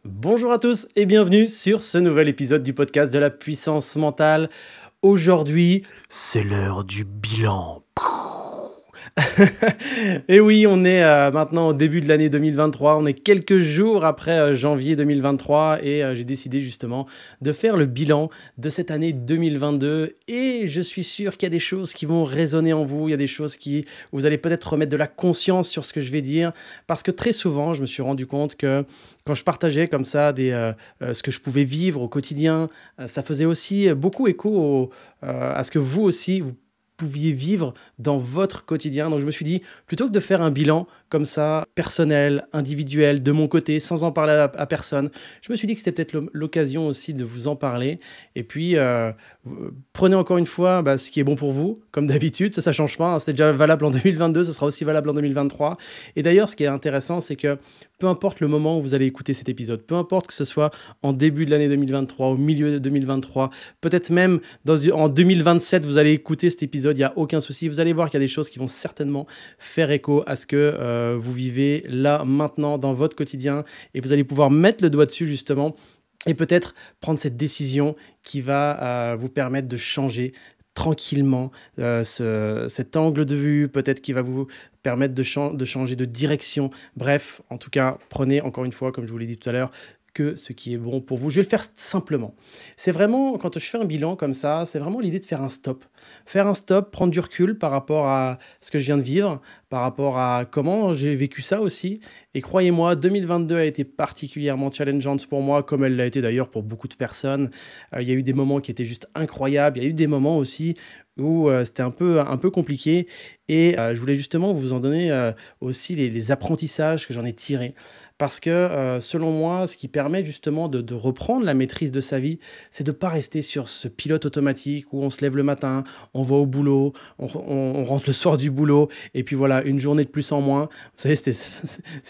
Bonjour à tous et bienvenue sur ce nouvel épisode du podcast de la puissance mentale. Aujourd'hui, c'est l'heure du bilan. Et oui, on est maintenant au début de l'année 2023. On est quelques jours après janvier 2023 et j'ai décidé justement de faire le bilan de cette année 2022. Et je suis sûr qu'il y a des choses qui vont résonner en vous. Il y a des choses qui vous allez peut-être remettre de la conscience sur ce que je vais dire. Parce que très souvent, je me suis rendu compte que quand je partageais comme ça ce que je pouvais vivre au quotidien, ça faisait aussi beaucoup écho à ce que vous aussi, vous pouviez vivre dans votre quotidien. Donc je me suis dit, plutôt que de faire un bilan comme ça, personnel, individuel, de mon côté, sans en parler à personne, je me suis dit que c'était peut-être l'occasion aussi de vous en parler. Et puis, prenez encore une fois ce qui est bon pour vous, comme d'habitude, ça ne change pas, hein. C'était déjà valable en 2022, ça sera aussi valable en 2023. Et d'ailleurs, ce qui est intéressant, c'est que peu importe le moment où vous allez écouter cet épisode, peu importe que ce soit en début de l'année 2023, au milieu de 2023, peut-être même en 2027, vous allez écouter cet épisode, il n'y a aucun souci. Vous allez voir qu'il y a des choses qui vont certainement faire écho à ce que vous vivez là, maintenant, dans votre quotidien. Et vous allez pouvoir mettre le doigt dessus, justement, et peut-être prendre cette décision qui va vous permettre de changer tranquillement cet angle de vue, peut-être qui va vous permettre de changer de direction. Bref, en tout cas, prenez encore une fois, comme je vous l'ai dit tout à l'heure, que ce qui est bon pour vous. Je vais le faire simplement. C'est vraiment, quand je fais un bilan comme ça, c'est vraiment l'idée de faire un stop. Faire un stop, prendre du recul par rapport à ce que je viens de vivre, par rapport à comment j'ai vécu ça aussi. Et croyez-moi, 2022 a été particulièrement challengeante pour moi, comme elle l'a été d'ailleurs pour beaucoup de personnes. Il y a eu des moments qui étaient juste incroyables. Il y a eu des moments aussi où c'était un peu compliqué. Et je voulais justement vous en donner aussi les apprentissages que j'en ai tirés. Parce que selon moi, ce qui permet justement de reprendre la maîtrise de sa vie, c'est de ne pas rester sur ce pilote automatique où on se lève le matin, on va au boulot, on rentre le soir du boulot, et puis voilà, une journée de plus en moins. Vous savez, c'est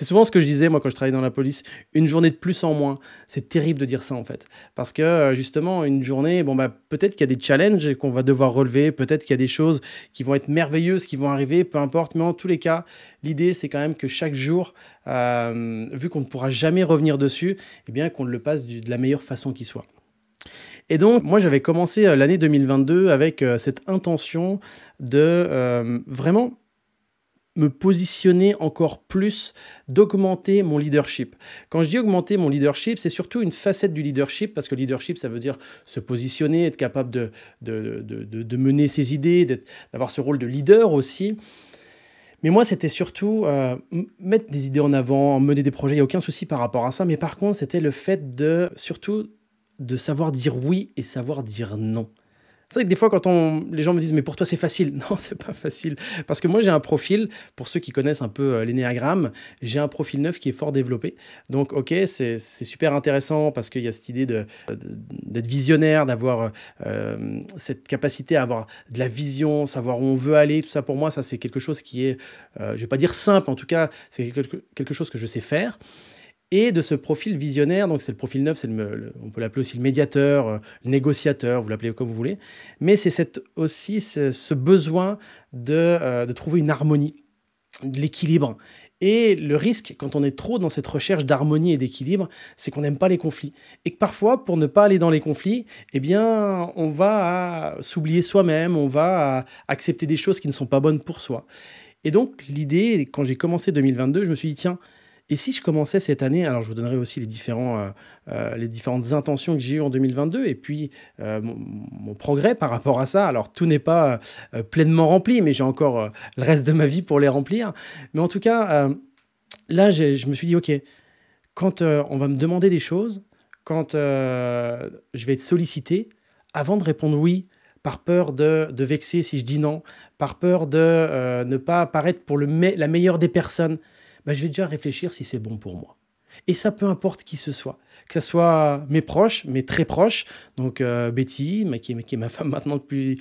souvent ce que je disais moi quand je travaillais dans la police, une journée de plus en moins. C'est terrible de dire ça en fait. Parce que justement, une journée, peut-être qu'il y a des challenges qu'on va devoir relever, peut-être qu'il y a des choses qui vont être merveilleuses, qui vont arriver, peu importe, mais en tous les cas, l'idée c'est quand même que chaque jour, vu qu'on ne pourra jamais revenir dessus, eh bien qu'on le passe de la meilleure façon qui soit. Et donc, moi, j'avais commencé l'année 2022 avec cette intention de vraiment me positionner encore plus, d'augmenter mon leadership. Quand je dis augmenter mon leadership, c'est surtout une facette du leadership, parce que leadership, ça veut dire se positionner, être capable de mener ses idées, d'avoir ce rôle de leader aussi. Mais moi, c'était surtout mettre des idées en avant, mener des projets, il n'y a aucun souci par rapport à ça. Mais par contre, c'était le fait surtout de savoir dire oui et savoir dire non. C'est vrai que des fois, quand les gens me disent: «Mais pour toi, c'est facile». Non, c'est pas facile. Parce que moi, j'ai un profil, pour ceux qui connaissent un peu l'énéagramme, j'ai un profil 9 qui est fort développé. Donc, OK, c'est super intéressant parce qu'il y a cette idée d'être visionnaire, d'avoir cette capacité à avoir de la vision, savoir où on veut aller. Tout ça, pour moi, ça, c'est quelque chose qui est, je ne vais pas dire simple, en tout cas, c'est quelque chose que je sais faire. Et de ce profil visionnaire, donc c'est le profil 9, on peut l'appeler aussi le médiateur, le négociateur, vous l'appelez comme vous voulez. Mais c'est aussi ce besoin de trouver une harmonie, de l'équilibre. Et le risque, quand on est trop dans cette recherche d'harmonie et d'équilibre, c'est qu'on n'aime pas les conflits. Et que parfois, pour ne pas aller dans les conflits, eh bien, on va s'oublier soi-même, on va accepter des choses qui ne sont pas bonnes pour soi. Et donc, l'idée, quand j'ai commencé 2022, je me suis dit, tiens, et si je commençais cette année, alors je vous donnerai aussi les différentes intentions que j'ai eues en 2022 et puis mon progrès par rapport à ça. Alors tout n'est pas pleinement rempli, mais j'ai encore le reste de ma vie pour les remplir. Mais en tout cas, là, je me suis dit, OK, quand on va me demander des choses, quand je vais être sollicité, avant de répondre oui, par peur de vexer si je dis non, par peur de ne pas apparaître pour la meilleure des personnes, je vais déjà réfléchir si c'est bon pour moi. Et ça, peu importe qui ce soit. Que ce soit mes proches, mes très proches, donc Betty, qui est ma femme maintenant depuis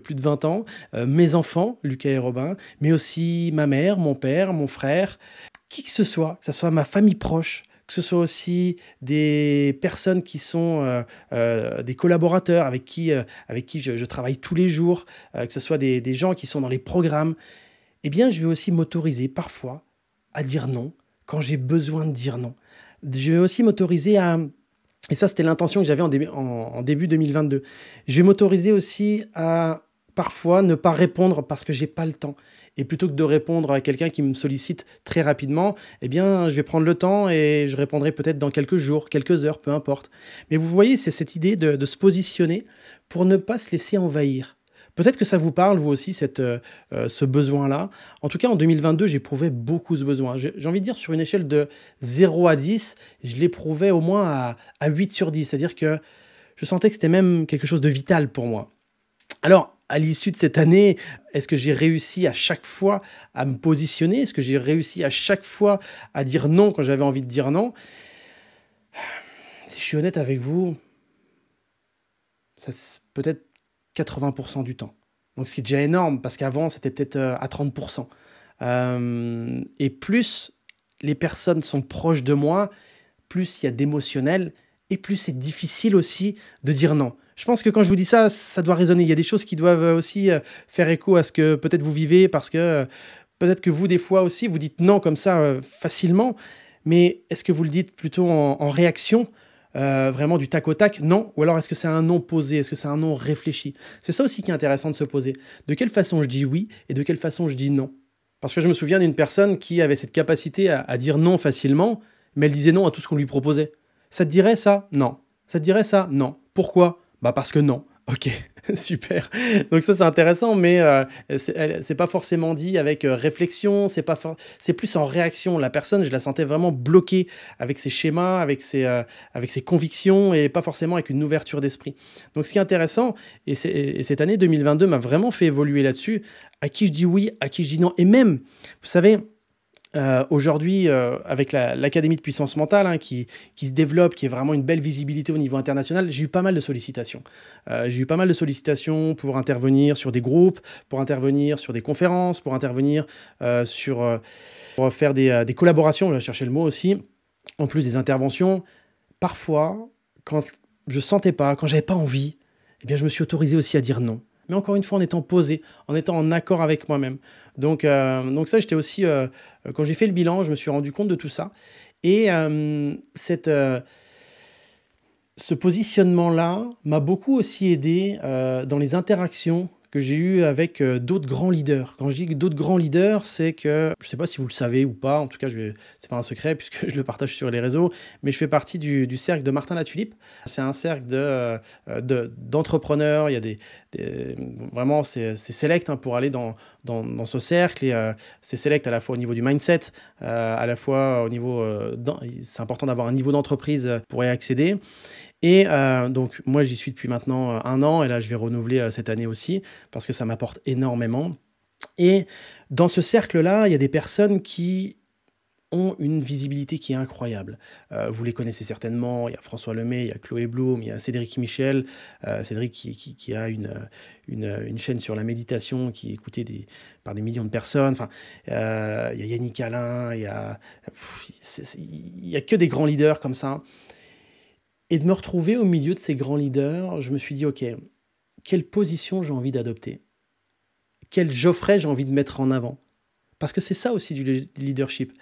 plus de 20 ans, mes enfants, Lucas et Robin, mais aussi ma mère, mon père, mon frère, qui que ce soit ma famille proche, que ce soit aussi des personnes qui sont des collaborateurs avec qui je travaille tous les jours, que ce soit des gens qui sont dans les programmes, eh bien, je vais aussi m'autoriser parfois à dire non quand j'ai besoin de dire non. Je vais aussi m'autoriser à et ça, c'était l'intention que j'avais en début 2022. Je vais m'autoriser aussi à, parfois, ne pas répondre parce que j'ai pas le temps et plutôt que de répondre à quelqu'un qui me sollicite très rapidement, eh bien, je vais prendre le temps et je répondrai peut-être dans quelques jours, quelques heures, peu importe. Mais vous voyez, c'est cette idée de se positionner pour ne pas se laisser envahir. Peut-être que ça vous parle, vous aussi, ce besoin-là. En tout cas, en 2022, j'éprouvais beaucoup ce besoin. J'ai envie de dire, sur une échelle de 0 à 10, je l'éprouvais au moins à 8 sur 10. C'est-à-dire que je sentais que c'était même quelque chose de vital pour moi. Alors, à l'issue de cette année, est-ce que j'ai réussi à chaque fois à me positionner? Est-ce que j'ai réussi à chaque fois à dire non quand j'avais envie de dire non? Si je suis honnête avec vous, ça peut-être 80% du temps. Donc, ce qui est déjà énorme, parce qu'avant, c'était peut-être à 30%. Et plus les personnes sont proches de moi, plus il y a d'émotionnel et plus c'est difficile aussi de dire non. Je pense que quand je vous dis ça, ça doit résonner. Il y a des choses qui doivent aussi faire écho à ce que peut-être vous vivez parce que peut-être que vous, des fois aussi, vous dites non comme ça facilement. Mais est-ce que vous le dites plutôt en réaction, vraiment du tac au tac? Non. Ou alors est-ce que c'est un non posé? Est-ce que c'est un non réfléchi? C'est ça aussi qui est intéressant de se poser. De quelle façon je dis oui et de quelle façon je dis non? Parce que je me souviens d'une personne qui avait cette capacité à dire non facilement, mais elle disait non à tout ce qu'on lui proposait. Ça te dirait ça? Non. Ça te dirait ça? Non. Pourquoi? Bah parce que non. Ok, super. Donc ça c'est intéressant, mais c'est pas forcément dit avec réflexion, c'est plus en réaction. La personne, je la sentais vraiment bloquée avec ses schémas, avec ses convictions et pas forcément avec une ouverture d'esprit. Donc ce qui est intéressant, et cette année 2022 m'a vraiment fait évoluer là-dessus, à qui je dis oui, à qui je dis non. Et même, vous savez, aujourd'hui, avec l'Académie de puissance mentale hein, qui se développe, qui est vraiment une belle visibilité au niveau international, j'ai eu pas mal de sollicitations. J'ai eu pas mal de sollicitations pour intervenir sur des groupes, pour intervenir sur des conférences, pour intervenir pour faire des collaborations, je vais chercher le mot aussi, en plus des interventions. Parfois, quand je sentais pas, quand j'avais pas envie, eh bien, je me suis autorisé aussi à dire non. Mais encore une fois, en étant posé, en étant en accord avec moi-même. Donc ça, j'étais aussi, quand j'ai fait le bilan, je me suis rendu compte de tout ça. Et ce positionnement-là m'a beaucoup aussi aidé dans les interactions que j'ai eues avec d'autres grands leaders. Quand je dis d'autres grands leaders, c'est que, je ne sais pas si vous le savez ou pas, en tout cas, c'est pas un secret puisque je le partage sur les réseaux, mais je fais partie du cercle de Martin Latulippe. C'est un cercle d'entrepreneurs, il y a vraiment, c'est select hein, pour aller dans ce cercle, et c'est select à la fois au niveau du mindset, à la fois au niveau, c'est important d'avoir un niveau d'entreprise pour y accéder. Et donc moi, j'y suis depuis maintenant 1 an et là, je vais renouveler cette année aussi parce que ça m'apporte énormément. Et dans ce cercle-là, il y a des personnes qui ont une visibilité qui est incroyable. Vous les connaissez certainement, il y a François Lemay, il y a Chloé Bloom, il y a Cédric Michel. Cédric qui a une chaîne sur la méditation qui est écoutée par des millions de personnes. Enfin, il y a Yannick Alain, il y a que des grands leaders comme ça. Et de me retrouver au milieu de ces grands leaders, je me suis dit, OK, quelle position j'ai envie d'adopter? Quel Geoffrey j'ai envie de mettre en avant? Parce que c'est ça aussi du leadership.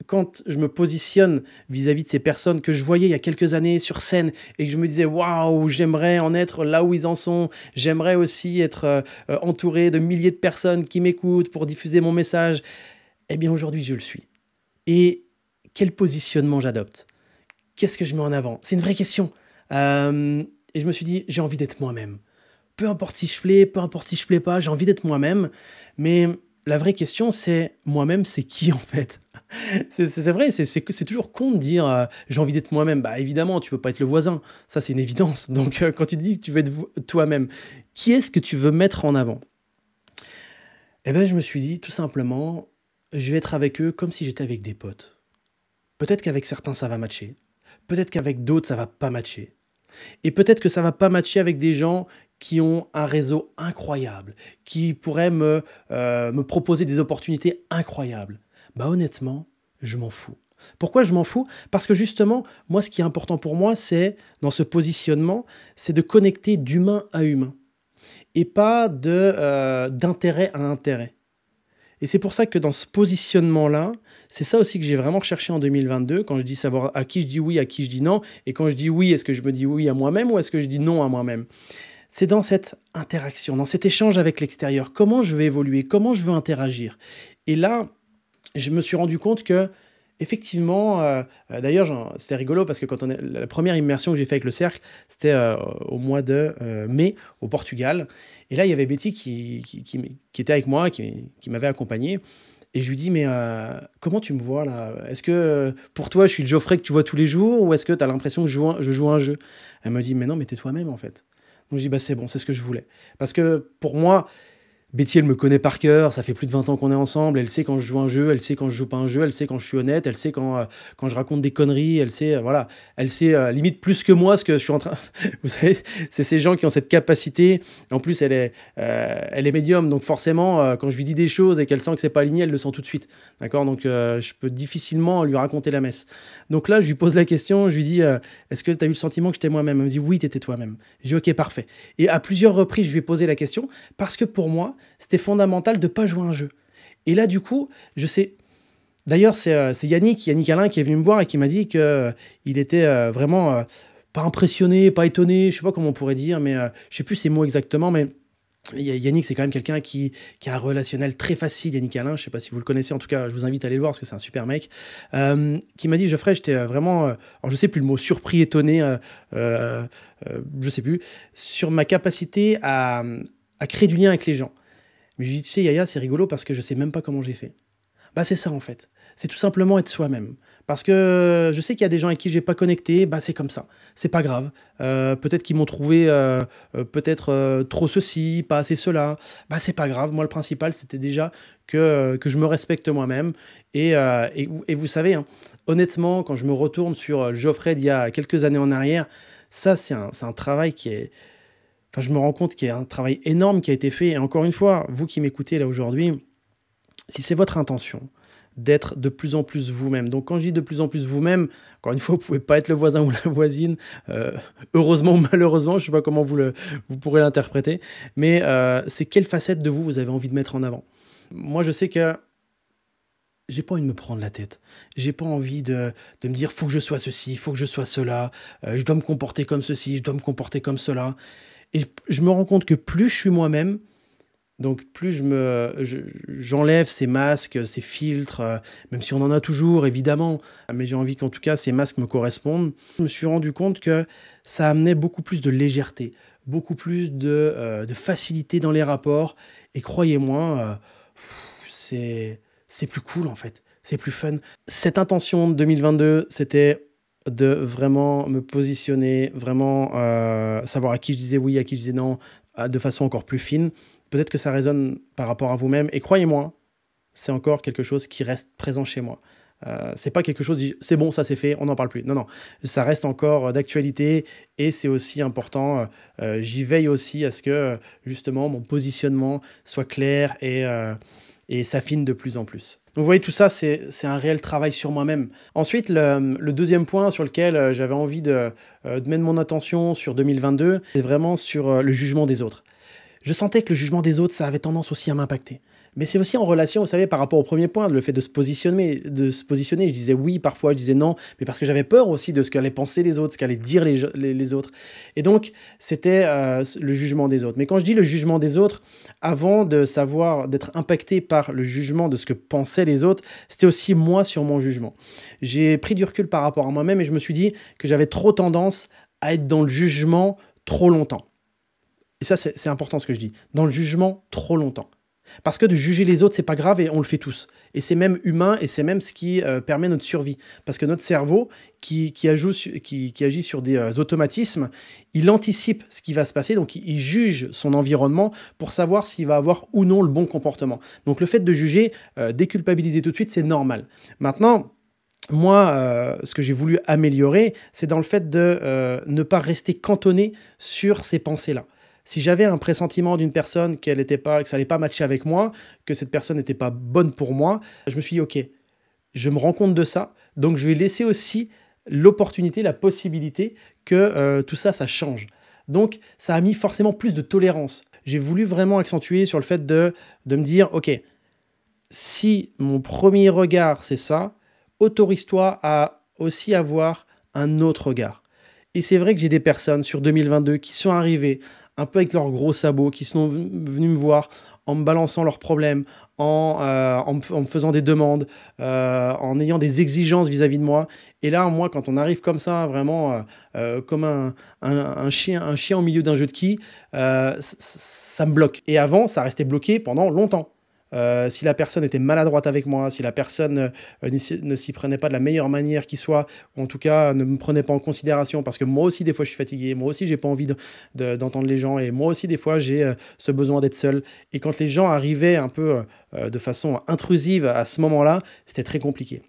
Quand je me positionne vis-à-vis de ces personnes que je voyais il y a quelques années sur scène et que je me disais, waouh, j'aimerais en être là où ils en sont, j'aimerais aussi être entouré de milliers de personnes qui m'écoutent pour diffuser mon message, eh bien aujourd'hui je le suis. Et quel positionnement j'adopte? Qu'est-ce que je mets en avant? C'est une vraie question. Et je me suis dit, j'ai envie d'être moi-même. Peu importe si je plais, peu importe si je plais pas, j'ai envie d'être moi-même. Mais la vraie question, c'est moi-même, c'est qui en fait? C'est vrai, c'est toujours con de dire j'ai envie d'être moi-même. Bah évidemment, tu peux pas être le voisin. Ça, c'est une évidence. Donc quand tu te dis que tu veux être toi-même, qui est-ce que tu veux mettre en avant? Eh bien, je me suis dit tout simplement, je vais être avec eux comme si j'étais avec des potes. Peut-être qu'avec certains, ça va matcher. Peut-être qu'avec d'autres, ça va pas matcher. Et peut-être que ça va pas matcher avec des gens qui ont un réseau incroyable, qui pourraient me proposer des opportunités incroyables. Bah honnêtement, je m'en fous. Pourquoi je m'en fous? Parce que justement, moi, ce qui est important pour moi, c'est, dans ce positionnement, c'est de connecter d'humain à humain et pas d'intérêt à intérêt. Et c'est pour ça que dans ce positionnement-là, c'est ça aussi que j'ai vraiment recherché en 2022, quand je dis savoir à qui je dis oui, à qui je dis non, et quand je dis oui, est-ce que je me dis oui à moi-même ou est-ce que je dis non à moi-même? C'est dans cette interaction, dans cet échange avec l'extérieur. Comment je vais évoluer? Comment je veux interagir? Et là, je me suis rendu compte que, effectivement, d'ailleurs, c'était rigolo parce que quand la première immersion que j'ai fait avec le cercle, c'était au mois de mai au Portugal. Et là, il y avait Betty qui était avec moi, qui m'avait accompagné. Et je lui dis, mais comment tu me vois là? Est-ce que pour toi, je suis le Geoffrey que tu vois tous les jours ou est-ce que tu as l'impression que je joue un jeu? Elle me dit, mais non, mais t'es toi-même en fait. Donc je dis, bah c'est bon, c'est ce que je voulais. Parce que pour moi, Betty, elle me connaît par cœur, ça fait plus de 20 ans qu'on est ensemble, elle sait quand je joue un jeu, elle sait quand je joue pas un jeu, elle sait quand je suis honnête, elle sait quand je raconte des conneries, elle sait, voilà, elle sait limite plus que moi ce que je suis en train... Vous savez, c'est ces gens qui ont cette capacité, en plus elle est médium, donc forcément, quand je lui dis des choses et qu'elle sent que c'est pas aligné, elle le sent tout de suite, d'accord? Donc je peux difficilement lui raconter la messe. Donc là, je lui pose la question, je lui dis, est-ce que tu as eu le sentiment que j'étais moi-même? Elle me dit, oui, t'étais toi-même. Je dis, ok, parfait. Et à plusieurs reprises, je lui ai posé la question, parce que pour moi, c'était fondamental de ne pas jouer un jeu. Et là, du coup, je sais... D'ailleurs, c'est Yannick Alain, qui est venu me voir et qui m'a dit qu'il était vraiment pas impressionné, pas étonné, je sais pas comment on pourrait dire, mais je sais plus ces mots exactement, mais Yannick, c'est quand même quelqu'un qui a un relationnel très facile, Yannick Alain, je sais pas si vous le connaissez, en tout cas, je vous invite à aller le voir parce que c'est un super mec, qui m'a dit, Geoffrey, j'étais vraiment, alors je sais plus le mot, surpris, étonné, je sais plus, sur ma capacité à créer du lien avec les gens. Mais je lui dis, tu sais, Yaya, c'est rigolo parce que je sais même pas comment j'ai fait. Bah, c'est ça, en fait. C'est tout simplement être soi-même. Parce que je sais qu'il y a des gens avec qui j'ai pas connecté, bah, c'est comme ça. C'est pas grave. Peut-être qu'ils m'ont trouvé peut-être trop ceci, pas assez cela. Bah, c'est pas grave. Moi, le principal, c'était déjà que je me respecte moi-même. Et vous savez, hein, honnêtement, quand je me retourne sur Geoffrey d'il y a quelques années en arrière, ça, c'est un travail qui est... Enfin, je me rends compte qu'il y a un travail énorme qui a été fait. Et encore une fois, vous qui m'écoutez là aujourd'hui, si c'est votre intention d'être de plus en plus vous-même, donc quand je dis de plus en plus vous-même, encore une fois, vous ne pouvez pas être le voisin ou la voisine, heureusement ou malheureusement, je ne sais pas comment vous pourrez l'interpréter, mais c'est quelle facette de vous vous avez envie de mettre en avant. Moi, je sais que j'ai pas envie de me prendre la tête. J'ai pas envie de me dire, faut que je sois ceci, faut que je sois cela, je dois me comporter comme ceci, je dois me comporter comme cela. Et je me rends compte que plus je suis moi-même, donc plus j'enlève ces masques, ces filtres, même si on en a toujours évidemment, mais j'ai envie qu'en tout cas ces masques me correspondent. Je me suis rendu compte que ça amenait beaucoup plus de légèreté, beaucoup plus de facilité dans les rapports. Et croyez-moi, c'est plus cool en fait, c'est plus fun. Cette intention de 2022, c'était de vraiment me positionner, vraiment savoir à qui je disais oui, à qui je disais non, de façon encore plus fine. Peut-être que ça résonne par rapport à vous-même. Et croyez-moi, c'est encore quelque chose qui reste présent chez moi. C'est pas quelque chose, c'est bon, ça c'est fait, on n'en parle plus. Non, non, ça reste encore d'actualité et c'est aussi important. J'y veille aussi à ce que justement mon positionnement soit clair et s'affine de plus en plus. Donc vous voyez, tout ça, c'est un réel travail sur moi-même. Ensuite, le deuxième point sur lequel j'avais envie de mettre mon attention sur 2022, c'est vraiment sur le jugement des autres. Je sentais que le jugement des autres, ça avait tendance aussi à m'impacter. Mais c'est aussi en relation, vous savez, par rapport au premier point, le fait de se positionner. Je disais oui, parfois je disais non, mais parce que j'avais peur aussi de ce qu'allaient penser les autres, ce qu'allaient dire les autres. Et donc, c'était le jugement des autres. Mais quand je dis le jugement des autres, avant de savoir, d'être impacté par le jugement de ce que pensaient les autres, c'était aussi moi sur mon jugement. J'ai pris du recul par rapport à moi-même et je me suis dit que j'avais trop tendance à être dans le jugement trop longtemps. Et ça, c'est important ce que je dis. Dans le jugement, trop longtemps. Parce que de juger les autres, c'est pas grave et on le fait tous. Et c'est même humain et c'est même ce qui permet notre survie. Parce que notre cerveau, qui agit sur des automatismes, il anticipe ce qui va se passer, donc il juge son environnement pour savoir s'il va avoir ou non le bon comportement. Donc le fait de juger, déculpabiliser tout de suite, c'est normal. Maintenant, moi, ce que j'ai voulu améliorer, c'est dans le fait de ne pas rester cantonné sur ces pensées-là. Si j'avais un pressentiment d'une personne que ça n'allait pas matcher avec moi, que cette personne n'était pas bonne pour moi, je me suis dit, ok, je me rends compte de ça, donc je vais laisser aussi l'opportunité, la possibilité que tout ça, ça change. Donc, ça a mis forcément plus de tolérance. J'ai voulu vraiment accentuer sur le fait de me dire, ok, si mon premier regard, c'est ça, autorise-toi à aussi avoir un autre regard. Et c'est vrai que j'ai des personnes sur 2022 qui sont arrivées un peu avec leurs gros sabots, qui sont venus me voir en me balançant leurs problèmes, en me faisant des demandes, en ayant des exigences vis-à-vis de moi. Et là, moi, quand on arrive comme ça, vraiment comme un chien au milieu d'un jeu de quilles, ça me bloque. Et avant, ça restait bloqué pendant longtemps. Si la personne était maladroite avec moi, si la personne ne s'y prenait pas de la meilleure manière qui soit, ou en tout cas ne me prenait pas en considération, parce que moi aussi des fois je suis fatigué, moi aussi j'ai pas envie d'entendre les gens, et moi aussi des fois j'ai ce besoin d'être seul. Et quand les gens arrivaient un peu de façon intrusive à ce moment-là, c'était très compliqué.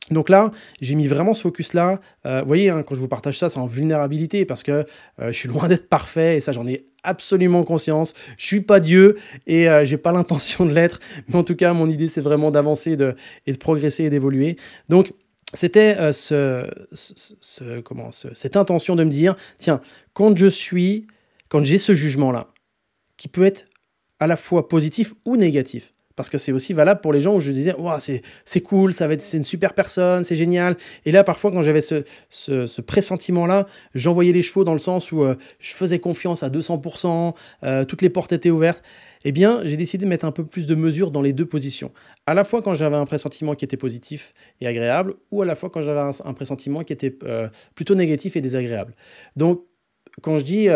Donc là, j'ai mis vraiment ce focus-là. Vous voyez, hein, quand je vous partage ça, c'est en vulnérabilité parce que je suis loin d'être parfait et ça, j'en ai absolument conscience. Je suis pas Dieu et j'ai pas l'intention de l'être. Mais en tout cas, mon idée, c'est vraiment d'avancer et de progresser et d'évoluer. Donc, c'était cette intention de me dire, tiens, quand j'ai ce jugement-là, qui peut être à la fois positif ou négatif. Parce que c'est aussi valable pour les gens où je disais, wow, c'est cool, c'est une super personne, c'est génial. Et là, parfois, quand j'avais ce pressentiment-là, j'envoyais les chevaux dans le sens où je faisais confiance à 200%, toutes les portes étaient ouvertes. Eh bien, j'ai décidé de mettre un peu plus de mesure dans les deux positions. À la fois quand j'avais un pressentiment qui était positif et agréable, ou à la fois quand j'avais un pressentiment qui était plutôt négatif et désagréable. Donc, quand je dis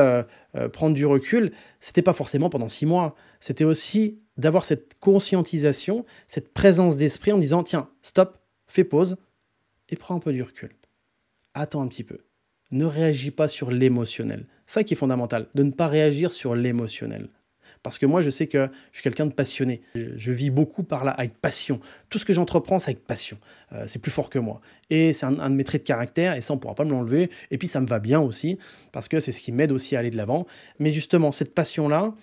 prendre du recul, c'était pas forcément pendant 6 mois. C'était aussi d'avoir cette conscientisation, cette présence d'esprit en disant tiens, stop, fais pause et prends un peu du recul. Attends un petit peu. Ne réagis pas sur l'émotionnel. Ça qui est fondamental, de ne pas réagir sur l'émotionnel. Parce que moi, je sais que je suis quelqu'un de passionné. Je vis beaucoup par là, avec passion. Tout ce que j'entreprends, c'est avec passion. C'est plus fort que moi. Et c'est un de mes traits de caractère, et ça, on ne pourra pas me l'enlever. Et puis, ça me va bien aussi, parce que c'est ce qui m'aide aussi à aller de l'avant. Mais justement, cette passion-là,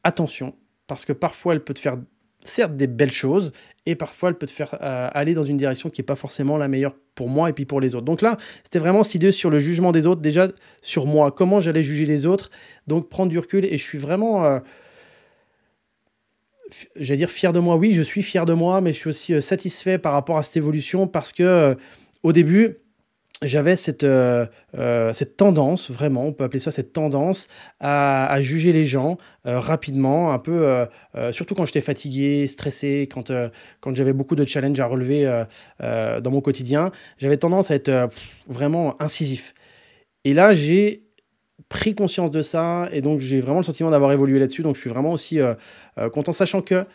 attention, parce que parfois, elle peut te faire, certes, des belles choses, et parfois, elle peut te faire aller dans une direction qui n'est pas forcément la meilleure pour moi et puis pour les autres. Donc là, c'était vraiment cette idée sur le jugement des autres, déjà sur moi, comment j'allais juger les autres. Donc, prendre du recul, et je suis vraiment... j'allais dire fier de moi, oui, je suis fier de moi, mais je suis aussi satisfait par rapport à cette évolution parce que au début, j'avais cette tendance, vraiment, on peut appeler ça cette tendance à juger les gens rapidement, un peu, surtout quand j'étais fatigué, stressé, quand j'avais beaucoup de challenges à relever dans mon quotidien, j'avais tendance à être vraiment incisif. Et là, j'ai pris conscience de ça et donc j'ai vraiment le sentiment d'avoir évolué là-dessus. Donc je suis vraiment aussi content, sachant que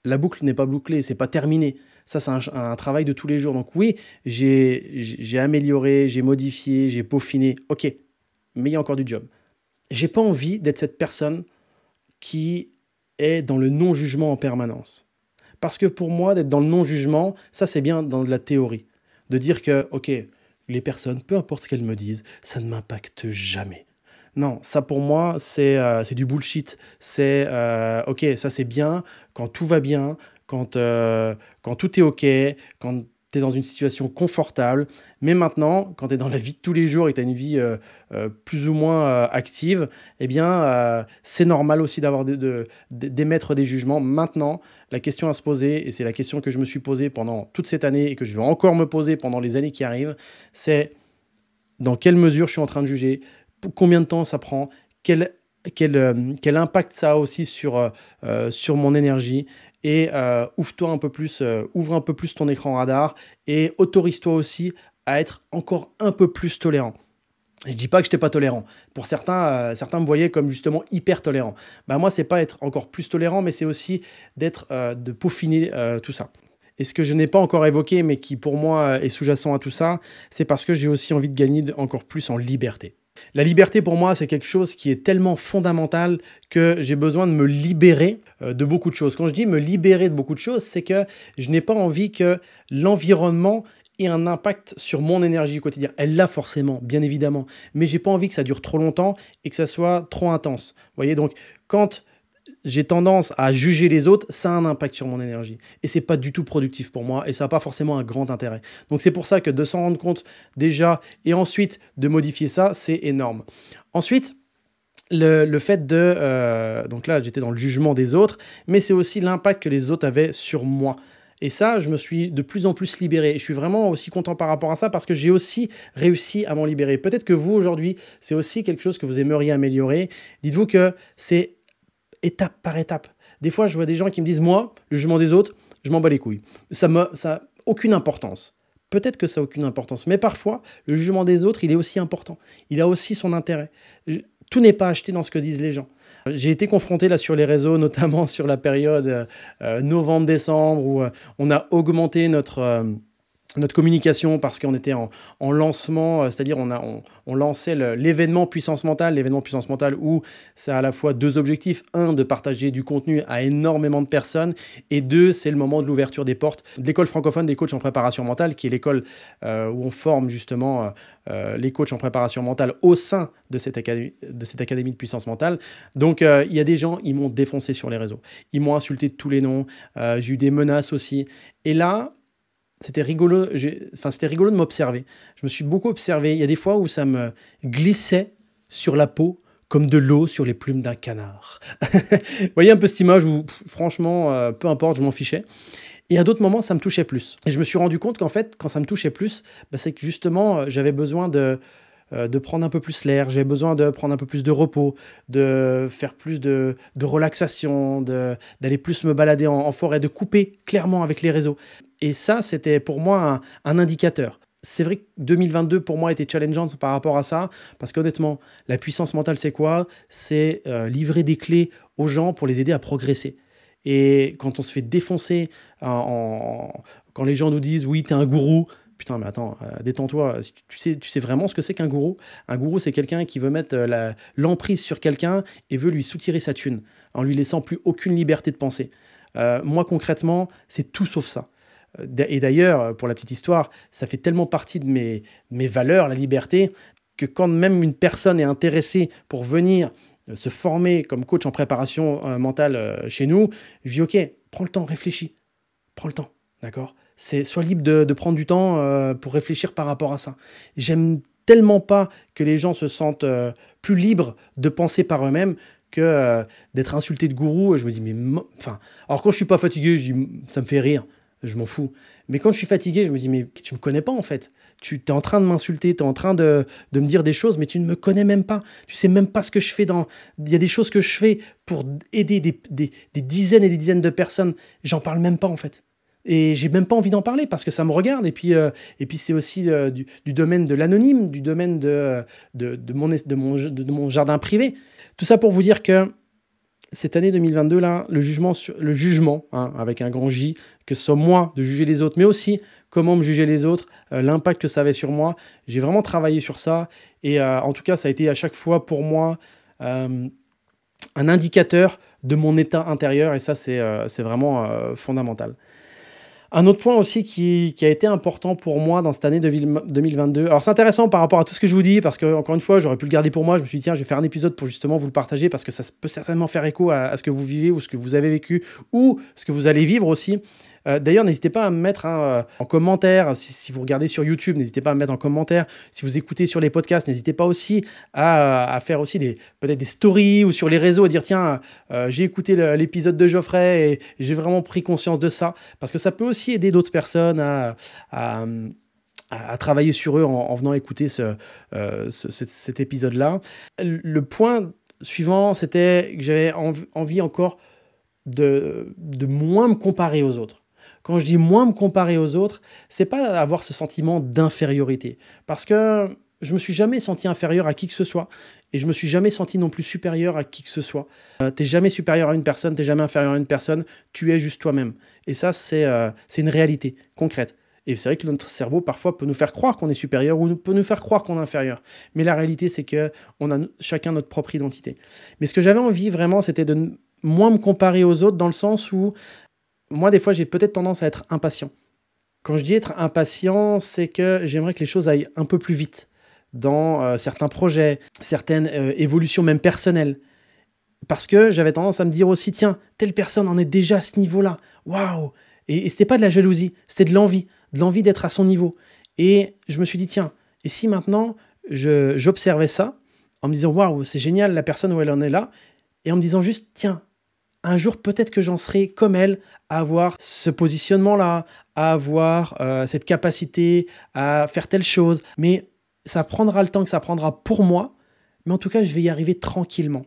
la boucle n'est pas bouclée, c'est pas terminé. Ça, c'est un travail de tous les jours. Donc oui, j'ai amélioré, j'ai modifié, j'ai peaufiné. Ok, mais il y a encore du job. J'ai pas envie d'être cette personne qui est dans le non-jugement en permanence. Parce que pour moi, d'être dans le non-jugement, ça c'est bien dans de la théorie. De dire que, ok, les personnes, peu importe ce qu'elles me disent, ça ne m'impacte jamais. Non, ça pour moi, c'est du bullshit. C'est ok, ça c'est bien quand tout va bien, quand tout est ok, quand tu es dans une situation confortable. Mais maintenant, quand tu es dans la vie de tous les jours et que tu as une vie plus ou moins active, eh bien, c'est normal aussi d'émettre des jugements. Maintenant, la question à se poser, et c'est la question que je me suis posée pendant toute cette année et que je vais encore me poser pendant les années qui arrivent, c'est dans quelle mesure je suis en train de juger, combien de temps ça prend, quel impact ça a aussi sur mon énergie. Et ouvre un peu plus ton écran radar et autorise-toi aussi à être encore un peu plus tolérant. Je dis pas que je n'étais pas tolérant. Pour certains, certains me voyaient comme justement hyper tolérant. Bah moi, c'est pas être encore plus tolérant, mais c'est aussi de peaufiner tout ça. Et ce que je n'ai pas encore évoqué, mais qui pour moi est sous-jacent à tout ça, c'est parce que j'ai aussi envie de gagner encore plus en liberté. La liberté pour moi, c'est quelque chose qui est tellement fondamental que j'ai besoin de me libérer de beaucoup de choses. Quand je dis me libérer de beaucoup de choses, c'est que je n'ai pas envie que l'environnement ait un impact sur mon énergie au quotidien. Elle l'a forcément, bien évidemment, mais j'ai pas envie que ça dure trop longtemps et que ça soit trop intense. Vous voyez, donc quand j'ai tendance à juger les autres, ça a un impact sur mon énergie. Et c'est pas du tout productif pour moi et ça n'a pas forcément un grand intérêt. Donc c'est pour ça que de s'en rendre compte déjà et ensuite de modifier ça, c'est énorme. Ensuite, le fait de, donc là, j'étais dans le jugement des autres, mais c'est aussi l'impact que les autres avaient sur moi. Et ça, je me suis de plus en plus libéré. Et je suis vraiment aussi content par rapport à ça parce que j'ai aussi réussi à m'en libérer. Peut-être que vous, aujourd'hui, c'est aussi quelque chose que vous aimeriez améliorer. Dites-vous que c'est étape par étape. Des fois, je vois des gens qui me disent, moi, le jugement des autres, je m'en bats les couilles. Ça a aucune importance. Peut-être que ça n'a aucune importance, mais parfois, le jugement des autres, il est aussi important. Il a aussi son intérêt. Tout n'est pas acheté dans ce que disent les gens. J'ai été confronté là sur les réseaux, notamment sur la période novembre-décembre, où on a augmenté notre communication parce qu'on était en lancement, c'est-à-dire on lançait l'événement puissance mentale où ça a à la fois deux objectifs. Un, de partager du contenu à énormément de personnes, et deux, c'est le moment de l'ouverture des portes de l'école francophone des coachs en préparation mentale, qui est l'école où on forme justement les coachs en préparation mentale au sein de cette académie de puissance mentale. Donc il y a des gens, ils m'ont défoncé sur les réseaux, ils m'ont insulté de tous les noms, j'ai eu des menaces aussi, et là, c'était rigolo, c'était rigolo de m'observer. Je me suis beaucoup observé. Il y a des fois où ça me glissait sur la peau comme de l'eau sur les plumes d'un canard. Vous voyez un peu cette image où, franchement, peu importe, je m'en fichais. Et à d'autres moments, ça me touchait plus. Et je me suis rendu compte qu'en fait, quand ça me touchait plus, c'est que justement, j'avais besoin de prendre un peu plus l'air, j'avais besoin de prendre un peu plus de repos, de faire plus de relaxation, d'aller plus me balader en forêt, de couper clairement avec les réseaux. Et ça, c'était pour moi un indicateur. C'est vrai que 2022, pour moi, était challengeant par rapport à ça, parce qu'honnêtement, la puissance mentale, c'est quoi? C'est livrer des clés aux gens pour les aider à progresser. Et quand on se fait défoncer, quand les gens nous disent « oui, t'es un gourou », putain, mais attends, détends-toi. Tu sais vraiment ce que c'est qu'un gourou? Un gourou, c'est quelqu'un qui veut mettre l'emprise sur quelqu'un et veut lui soutirer sa thune, en lui laissant plus aucune liberté de penser. Moi, concrètement, c'est tout sauf ça. Et d'ailleurs, pour la petite histoire, ça fait tellement partie de mes valeurs, la liberté, que quand même une personne est intéressée pour venir se former comme coach en préparation mentale chez nous, je dis ok, prends le temps, réfléchis, prends le temps, d'accord? Sois libre de prendre du temps pour réfléchir par rapport à ça. J'aime tellement pas que les gens se sentent plus libres de penser par eux-mêmes que d'être insulté de gourou. Je me dis, enfin, alors quand je suis pas fatigué, je dis, ça me fait rire, je m'en fous. Mais quand je suis fatigué, je me dis, mais tu me connais pas en fait. Tu es en train de m'insulter, tu es en train de me dire des choses, mais tu ne me connais même pas. Tu sais même pas ce que je fais Il y a des choses que je fais pour aider des dizaines et des dizaines de personnes. J'en parle même pas en fait. Et j'ai même pas envie d'en parler parce que ça me regarde. Et puis c'est aussi du domaine de l'anonyme, du domaine de mon jardin privé. Tout ça pour vous dire que cette année 2022, là, le jugement hein, avec un grand J, que ce soit moi de juger les autres, mais aussi comment me juger les autres, l'impact que ça avait sur moi, j'ai vraiment travaillé sur ça. Et en tout cas, ça a été à chaque fois pour moi un indicateur de mon état intérieur. Et ça, c'est vraiment fondamental. Un autre point aussi qui a été important pour moi dans cette année 2022. Alors c'est intéressant par rapport à tout ce que je vous dis, parce que encore une fois, j'aurais pu le garder pour moi. Je me suis dit, tiens, je vais faire un épisode pour justement vous le partager, parce que ça peut certainement faire écho à ce que vous vivez, ou ce que vous avez vécu, ou ce que vous allez vivre aussi. D'ailleurs, n'hésitez pas à me mettre en commentaire, si vous regardez sur YouTube, n'hésitez pas à me mettre en commentaire. Si vous écoutez sur les podcasts, n'hésitez pas aussi à faire aussi peut-être des stories ou sur les réseaux, à dire tiens, j'ai écouté l'épisode de Geoffrey et j'ai vraiment pris conscience de ça, parce que ça peut aussi aider d'autres personnes à travailler sur eux en venant écouter cet épisode-là. Le point suivant, c'était que j'avais envie encore de moins me comparer aux autres. Quand je dis moins me comparer aux autres, c'est pas avoir ce sentiment d'infériorité. Parce que je me suis jamais senti inférieur à qui que ce soit. Et je me suis jamais senti non plus supérieur à qui que ce soit. T'es jamais supérieur à une personne, t'es jamais inférieur à une personne, tu es juste toi-même. Et ça, c'est une réalité concrète. Et c'est vrai que notre cerveau, parfois, peut nous faire croire qu'on est supérieur ou peut nous faire croire qu'on est inférieur. Mais la réalité, c'est qu'on a chacun notre propre identité. Mais ce que j'avais envie, vraiment, c'était de moins me comparer aux autres, dans le sens où moi, des fois, j'ai peut-être tendance à être impatient. Quand je dis être impatient, c'est que j'aimerais que les choses aillent un peu plus vite dans certains projets, certaines évolutions même personnelles. Parce que j'avais tendance à me dire aussi, tiens, telle personne en est déjà à ce niveau-là. Waouh! Et c'était pas de la jalousie, c'était de l'envie d'être à son niveau. Et je me suis dit, tiens, et si maintenant j'observais ça en me disant waouh, c'est génial la personne où elle en est là, et en me disant juste tiens, un jour peut-être que j'en serai comme elle, à avoir ce positionnement-là, à avoir cette capacité à faire telle chose, mais ça prendra le temps que ça prendra pour moi, mais en tout cas je vais y arriver tranquillement.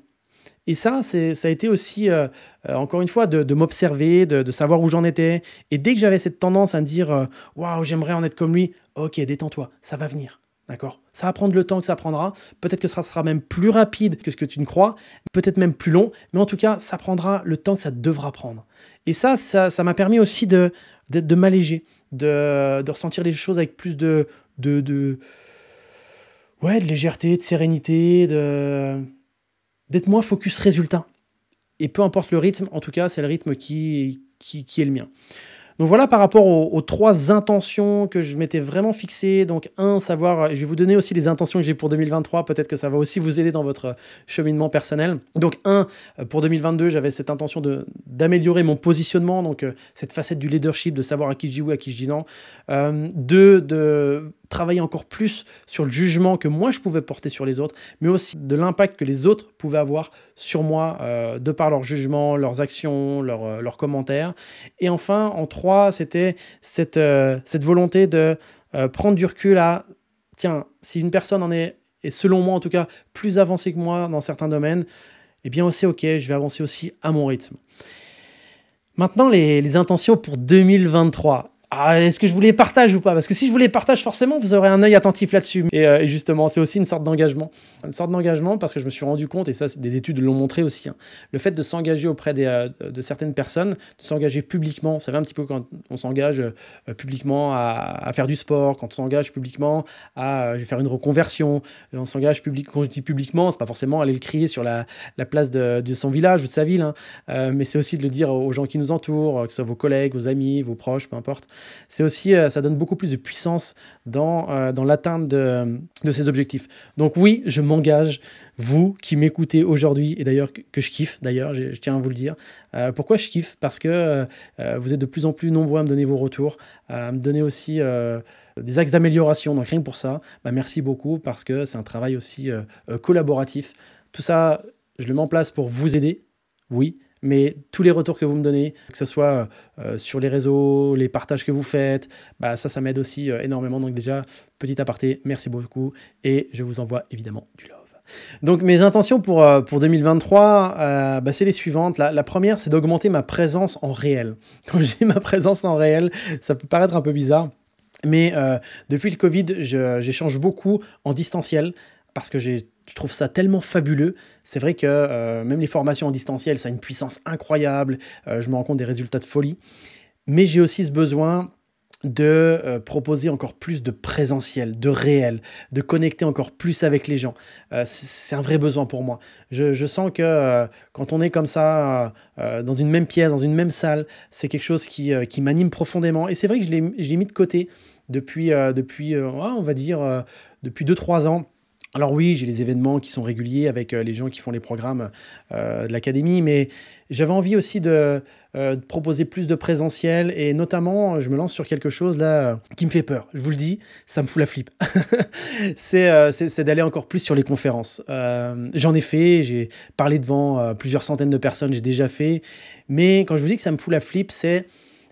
Et ça, ça a été aussi, encore une fois, de m'observer, de savoir où j'en étais. Et dès que j'avais cette tendance à me dire, waouh, j'aimerais en être comme lui, ok, détends-toi, ça va venir. D'accord. Ça va prendre le temps que ça prendra. Peut-être que ça sera même plus rapide que ce que tu ne crois, peut-être même plus long, mais en tout cas, ça prendra le temps que ça devra prendre. Et ça m'a permis aussi de m'alléger, de ressentir les choses avec plus de, ouais, de légèreté, de sérénité, d'être moins focus résultat. Et peu importe le rythme, en tout cas, c'est le rythme qui est le mien. Donc voilà par rapport aux 3 intentions que je m'étais vraiment fixées. Donc savoir, je vais vous donner aussi les intentions que j'ai pour 2023, peut-être que ça va aussi vous aider dans votre cheminement personnel. Donc pour 2022, j'avais cette intention d'améliorer mon positionnement, donc cette facette du leadership, de savoir à qui je dis oui, à qui je dis non. 2, de travailler encore plus sur le jugement que moi je pouvais porter sur les autres, mais aussi de l'impact que les autres pouvaient avoir sur moi, de par leur jugement, leurs actions, leurs commentaires. Et enfin, en 3, c'était cette volonté de prendre du recul à, tiens, si une personne est selon moi en tout cas, plus avancée que moi dans certains domaines, eh bien aussi, ok, je vais avancer aussi à mon rythme. Maintenant, les intentions pour 2023. Ah, est-ce que je vous les partage ou pas? Parce que si je vous les partage, forcément, vous aurez un œil attentif là-dessus. Et justement, c'est aussi une sorte d'engagement. Une sorte d'engagement parce que je me suis rendu compte, et ça, des études l'ont montré aussi, hein, le fait de s'engager auprès de certaines personnes, de s'engager publiquement. Vous savez un petit peu quand on s'engage publiquement à faire du sport, quand on s'engage publiquement à je vais faire une reconversion, on s'engage publiquement. Quand je dis publiquement, c'est pas forcément aller le crier sur la place de son village ou de sa ville, hein, mais c'est aussi de le dire aux gens qui nous entourent, que ce soit vos collègues, vos amis, vos proches, peu importe. C'est aussi, ça donne beaucoup plus de puissance dans l'atteinte de ces objectifs. Donc oui, je m'engage, vous qui m'écoutez aujourd'hui, et d'ailleurs que je kiffe, d'ailleurs, je tiens à vous le dire. Pourquoi je kiffe? Parce que vous êtes de plus en plus nombreux à me donner vos retours, à me donner aussi des axes d'amélioration. Donc rien que pour ça, merci beaucoup parce que c'est un travail aussi collaboratif. Tout ça, je le mets en place pour vous aider, oui, mais tous les retours que vous me donnez, que ce soit sur les réseaux, les partages que vous faites, ça m'aide aussi énormément. Donc déjà, petit aparté, merci beaucoup et je vous envoie évidemment du love. Donc mes intentions pour 2023, c'est les suivantes. La première, c'est d'augmenter ma présence en réel. Quand je dis ma présence en réel, ça peut paraître un peu bizarre, mais depuis le Covid, j'échange beaucoup en distanciel parce que je trouve ça tellement fabuleux. C'est vrai que même les formations en distanciel, ça a une puissance incroyable. Je me rends compte des résultats de folie. Mais j'ai aussi ce besoin de proposer encore plus de présentiel, de réel, de connecter encore plus avec les gens. C'est un vrai besoin pour moi. Je sens que quand on est comme ça, dans une même pièce, dans une même salle, c'est quelque chose qui m'anime profondément. Et c'est vrai que je l'ai mis de côté depuis on va dire, depuis 2-3 ans. Alors oui, j'ai les événements qui sont réguliers avec les gens qui font les programmes de l'académie, mais j'avais envie aussi de proposer plus de présentiel et notamment, je me lance sur quelque chose là qui me fait peur. Je vous le dis, ça me fout la flip. C'est d'aller encore plus sur les conférences. J'en ai fait, j'ai parlé devant plusieurs centaines de personnes, j'ai déjà fait, mais quand je vous dis que ça me fout la flip,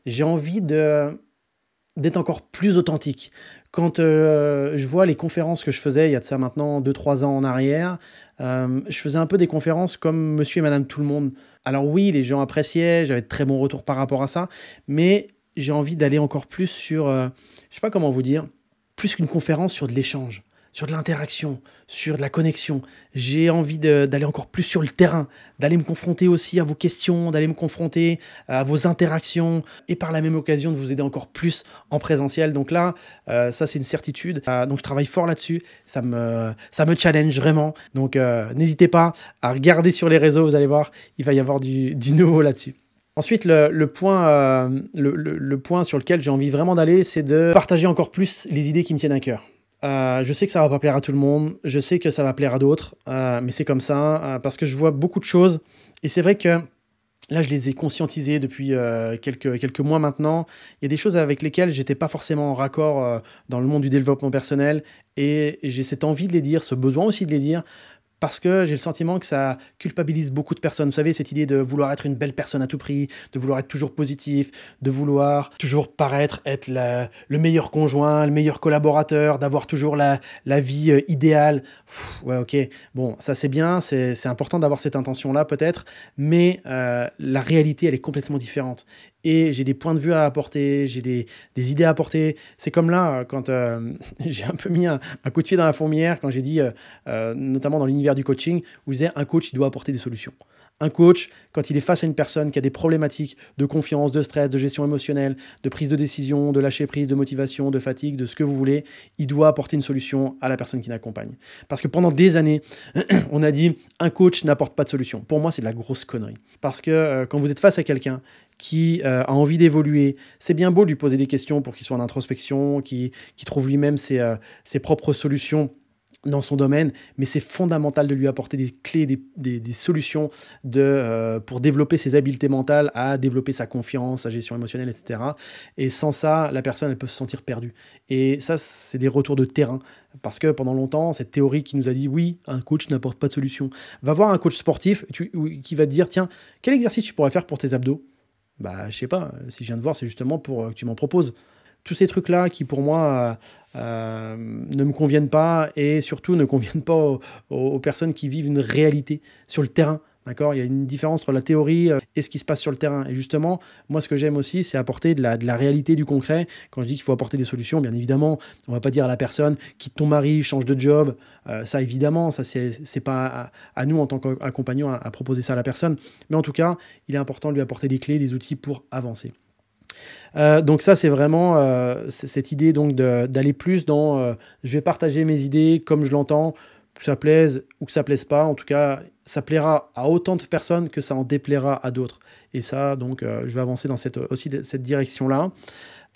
j'ai envie d'être encore plus authentique. Quand je vois les conférences que je faisais, il y a de ça maintenant 2-3 ans en arrière, je faisais un peu des conférences comme monsieur et madame tout le monde. Alors oui, les gens appréciaient, j'avais de très bons retours par rapport à ça, mais j'ai envie d'aller encore plus sur, je sais pas comment vous dire, plus qu'une conférence, sur de l'échange, sur de l'interaction, sur de la connexion. J'ai envie d'aller encore plus sur le terrain, d'aller me confronter aussi à vos questions, d'aller me confronter à vos interactions et par la même occasion de vous aider encore plus en présentiel. Donc là, ça c'est une certitude. Donc je travaille fort là-dessus, ça me challenge vraiment. Donc n'hésitez pas à regarder sur les réseaux, vous allez voir, il va y avoir du nouveau là-dessus. Ensuite, le point sur lequel j'ai envie vraiment d'aller, c'est de partager encore plus les idées qui me tiennent à cœur. Je sais que ça va pas plaire à tout le monde, je sais que ça va plaire à d'autres, mais c'est comme ça, parce que je vois beaucoup de choses. Et c'est vrai que là, je les ai conscientisées depuis quelques mois maintenant. Il y a des choses avec lesquelles j'étais pas forcément en raccord dans le monde du développement personnel. Et j'ai cette envie de les dire, ce besoin aussi de les dire, parce que j'ai le sentiment que ça culpabilise beaucoup de personnes. Vous savez, cette idée de vouloir être une belle personne à tout prix, de vouloir être toujours positif, de vouloir toujours paraître être le meilleur conjoint, le meilleur collaborateur, d'avoir toujours la vie idéale. Ouais, ok, bon, ça c'est bien, c'est important d'avoir cette intention-là peut-être, mais la réalité, elle est complètement différente. Et j'ai des points de vue à apporter, j'ai des idées à apporter. C'est comme là, quand j'ai un peu mis un coup de pied dans la fourmilière, quand j'ai dit, notamment dans l'univers du coaching, où je disais un coach, il doit apporter des solutions. Un coach, quand il est face à une personne qui a des problématiques de confiance, de stress, de gestion émotionnelle, de prise de décision, de lâcher prise, de motivation, de fatigue, de ce que vous voulez, il doit apporter une solution à la personne qui l'accompagne. Parce que pendant des années, on a dit un coach n'apporte pas de solution. Pour moi, c'est de la grosse connerie. Parce que quand vous êtes face à quelqu'un qui a envie d'évoluer, c'est bien beau de lui poser des questions pour qu'il soit en introspection, qu'il trouve lui-même ses propres solutions dans son domaine, mais c'est fondamental de lui apporter des clés, des solutions pour développer ses habiletés mentales, à développer sa confiance, sa gestion émotionnelle, etc. Et sans ça, la personne, elle peut se sentir perdue. Et ça, c'est des retours de terrain. Parce que pendant longtemps, cette théorie qui nous a dit, oui, un coach n'apporte pas de solution. Va voir un coach sportif qui va te dire, tiens, quel exercice tu pourrais faire pour tes abdos? Bah, je sais pas, si je viens de voir, c'est justement pour que tu m'en proposes. Tous ces trucs-là qui, pour moi, ne me conviennent pas et surtout ne conviennent pas aux personnes qui vivent une réalité sur le terrain. D'accord. Il y a une différence entre la théorie et ce qui se passe sur le terrain. Et justement, moi, ce que j'aime aussi, c'est apporter de la réalité, du concret. Quand je dis qu'il faut apporter des solutions, bien évidemment, on ne va pas dire à la personne quitte ton mari, change de job. Ça, évidemment, ça, c'est pas à nous, en tant qu'accompagnants, à proposer ça à la personne. Mais en tout cas, il est important de lui apporter des clés, des outils pour avancer. Donc ça, c'est vraiment cette idée donc d'aller plus dans je vais partager mes idées comme je l'entends, que ça plaise ou que ça plaise pas. En tout cas, ça plaira à autant de personnes que ça en déplaira à d'autres. Et ça, donc, je vais avancer dans cette direction-là.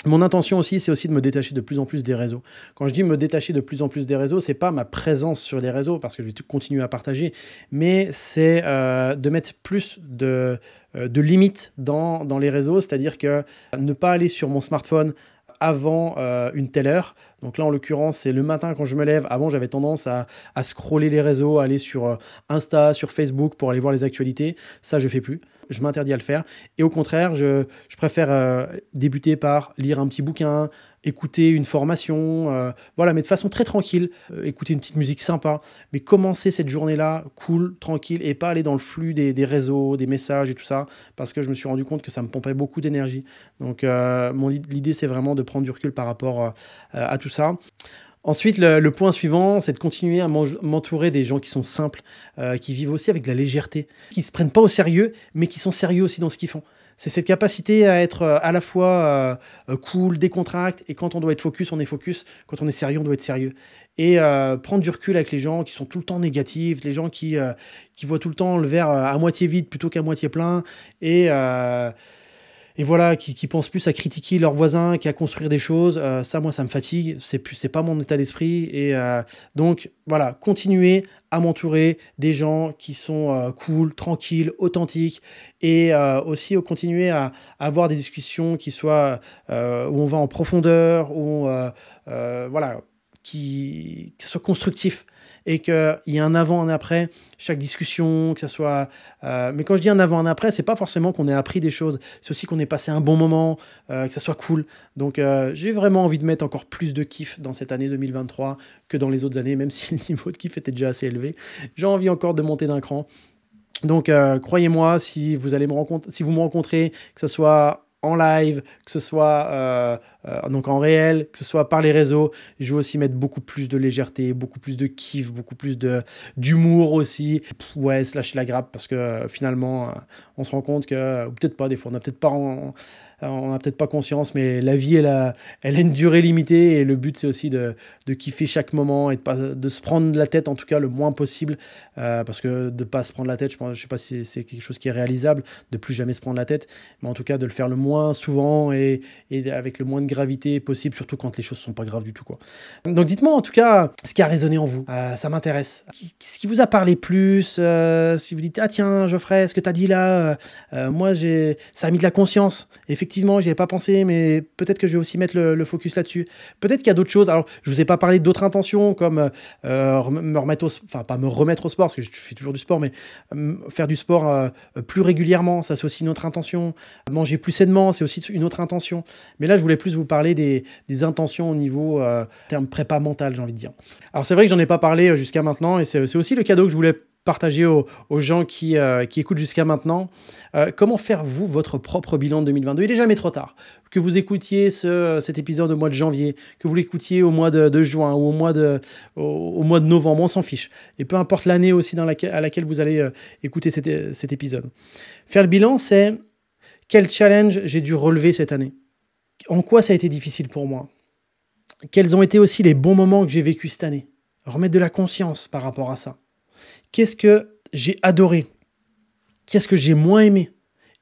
Mon intention aussi, c'est aussi de me détacher de plus en plus des réseaux. Quand je dis me détacher de plus en plus des réseaux, c'est pas ma présence sur les réseaux, parce que je vais continuer à partager, mais c'est de mettre plus de limites dans les réseaux, c'est-à-dire que ne pas aller sur mon smartphone avant une telle heure. Donc là, en l'occurrence, c'est le matin quand je me lève. Avant, j'avais tendance à scroller les réseaux, à aller sur Insta, sur Facebook pour aller voir les actualités. Ça, je fais plus. Je m'interdis à le faire. Et au contraire, je préfère débuter par lire un petit bouquin, écouter une formation, voilà, mais de façon très tranquille, écouter une petite musique sympa, mais commencer cette journée-là cool, tranquille, et pas aller dans le flux des réseaux, des messages et tout ça, parce que je me suis rendu compte que ça me pompait beaucoup d'énergie. Donc l'idée, c'est vraiment de prendre du recul par rapport à tout ça. Ensuite, le point suivant, c'est de continuer à m'entourer des gens qui sont simples, qui vivent aussi avec de la légèreté, qui ne se prennent pas au sérieux, mais qui sont sérieux aussi dans ce qu'ils font. C'est cette capacité à être à la fois cool, décontracté, et quand on doit être focus, on est focus. Quand on est sérieux, on doit être sérieux. Et prendre du recul avec les gens qui sont tout le temps négatifs, les gens qui voient tout le temps le verre à moitié vide plutôt qu'à moitié plein, et voilà, qui pensent plus à critiquer leurs voisins qu'à construire des choses. Ça, moi, ça me fatigue. C'est pas mon état d'esprit. Et donc, voilà, continuer à m'entourer des gens qui sont cool, tranquilles, authentiques. Et aussi continuer à avoir des discussions qui soient où on va en profondeur, où voilà, qui soient constructifs. Et qu'il y ait un avant, un après, chaque discussion, que ça soit... mais quand je dis un avant, un après, c'est pas forcément qu'on ait appris des choses, c'est aussi qu'on ait passé un bon moment, que ça soit cool. Donc j'ai vraiment envie de mettre encore plus de kiff dans cette année 2023 que dans les autres années, même si le niveau de kiff était déjà assez élevé. J'ai envie encore de monter d'un cran. Donc croyez-moi, si vous me rencontrez, que ce soit en live, que ce soit donc en réel, que ce soit par les réseaux, je veux aussi mettre beaucoup plus de légèreté, beaucoup plus de kiff, beaucoup plus d'humour aussi. Ouais, se lâcher la grappe parce que finalement, on se rend compte que, ou peut-être pas, des fois, on n'a peut-être pas conscience, mais la vie, elle a une durée limitée et le but, c'est aussi de kiffer chaque moment et de se prendre la tête, en tout cas, le moins possible. Parce que de ne pas se prendre la tête, je ne sais pas si c'est quelque chose qui est réalisable, de plus jamais se prendre la tête, mais en tout cas, de le faire le moins souvent et avec le moins de gravité possible, surtout quand les choses ne sont pas graves du tout, quoi. Donc, dites-moi, en tout cas, ce qui a résonné en vous. Ça m'intéresse. Ce qui vous a parlé plus, si vous dites, ah tiens, Geoffrey, ce que tu as dit là, moi, ça a mis de la conscience. Effectivement, effectivement, j'y avais pas pensé, mais peut-être que je vais aussi mettre le focus là-dessus. Peut-être qu'il y a d'autres choses. Alors, je vous ai pas parlé d'autres intentions, comme me remettre enfin, pas me remettre au sport, parce que je fais toujours du sport, mais faire du sport plus régulièrement, ça c'est aussi une autre intention. Manger plus sainement, c'est aussi une autre intention. Mais là, je voulais plus vous parler des intentions au niveau terme prépa mental, j'ai envie de dire. Alors, c'est vrai que j'en ai pas parlé jusqu'à maintenant, et c'est aussi le cadeau que je voulais partager aux gens qui écoutent jusqu'à maintenant. Comment faire, vous, votre propre bilan de 2022? Il n'est jamais trop tard. Que vous écoutiez cet épisode au mois de janvier, que vous l'écoutiez au mois de juin ou au mois de novembre, on s'en fiche. Et peu importe l'année aussi à laquelle vous allez écouter cet épisode. Faire le bilan, c'est quel challenge j'ai dû relever cette année? En quoi ça a été difficile pour moi? Quels ont été aussi les bons moments que j'ai vécus cette année? Remettre de la conscience par rapport à ça. Qu'est-ce que j'ai adoré? Qu'est-ce que j'ai moins aimé?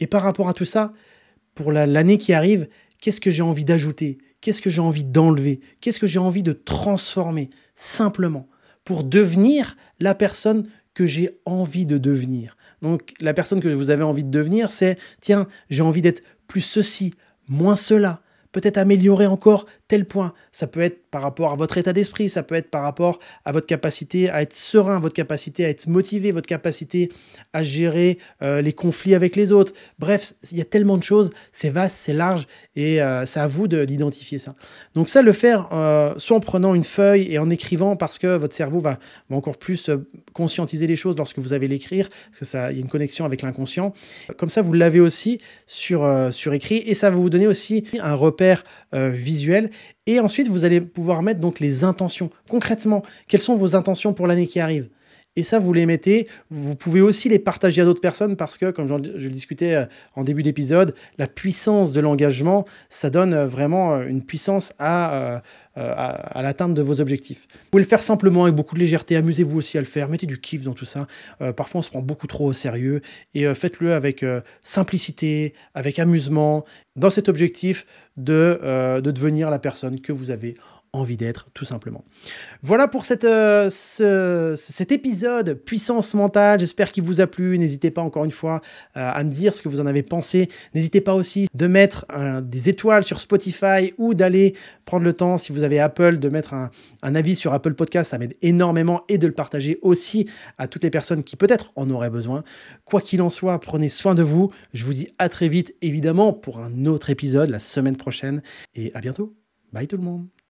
Et par rapport à tout ça, pour l'année qui arrive, qu'est-ce que j'ai envie d'ajouter? Qu'est-ce que j'ai envie d'enlever? Qu'est-ce que j'ai envie de transformer? Simplement, pour devenir la personne que j'ai envie de devenir. Donc, la personne que vous avez envie de devenir, c'est, tiens, j'ai envie d'être plus ceci, moins cela. Peut-être améliorer encore tel point. Ça peut être par rapport à votre état d'esprit, ça peut être par rapport à votre capacité à être serein, votre capacité à être motivé, votre capacité à gérer les conflits avec les autres. Bref, il y a tellement de choses, c'est vaste, c'est large, et c'est à vous d'identifier ça. Donc ça, le faire soit en prenant une feuille et en écrivant, parce que votre cerveau va encore plus conscientiser les choses lorsque vous allez l'écrire, parce que ça, il y a une connexion avec l'inconscient. Comme ça, vous l'avez aussi sur écrit, et ça va vous donner aussi un repère visuel. Et ensuite, vous allez pouvoir mettre donc les intentions. Concrètement, quelles sont vos intentions pour l'année qui arrive? Et ça, vous les mettez. Vous pouvez aussi les partager à d'autres personnes parce que, comme je le discutais en début d'épisode, la puissance de l'engagement, ça donne vraiment une puissance à l'atteinte de vos objectifs. Vous pouvez le faire simplement avec beaucoup de légèreté. Amusez-vous aussi à le faire. Mettez du kiff dans tout ça. Parfois, on se prend beaucoup trop au sérieux. Et faites-le avec simplicité, avec amusement, dans cet objectif de devenir la personne que vous avez envie d'être, tout simplement. Voilà pour cet épisode puissance mentale. J'espère qu'il vous a plu. N'hésitez pas encore une fois à me dire ce que vous en avez pensé. N'hésitez pas aussi de mettre des étoiles sur Spotify ou d'aller prendre le temps, si vous avez Apple, de mettre un avis sur Apple Podcast. Ça m'aide énormément, et de le partager aussi à toutes les personnes qui peut-être en auraient besoin. Quoi qu'il en soit, prenez soin de vous. Je vous dis à très vite, évidemment, pour un autre épisode la semaine prochaine, et à bientôt. Bye tout le monde.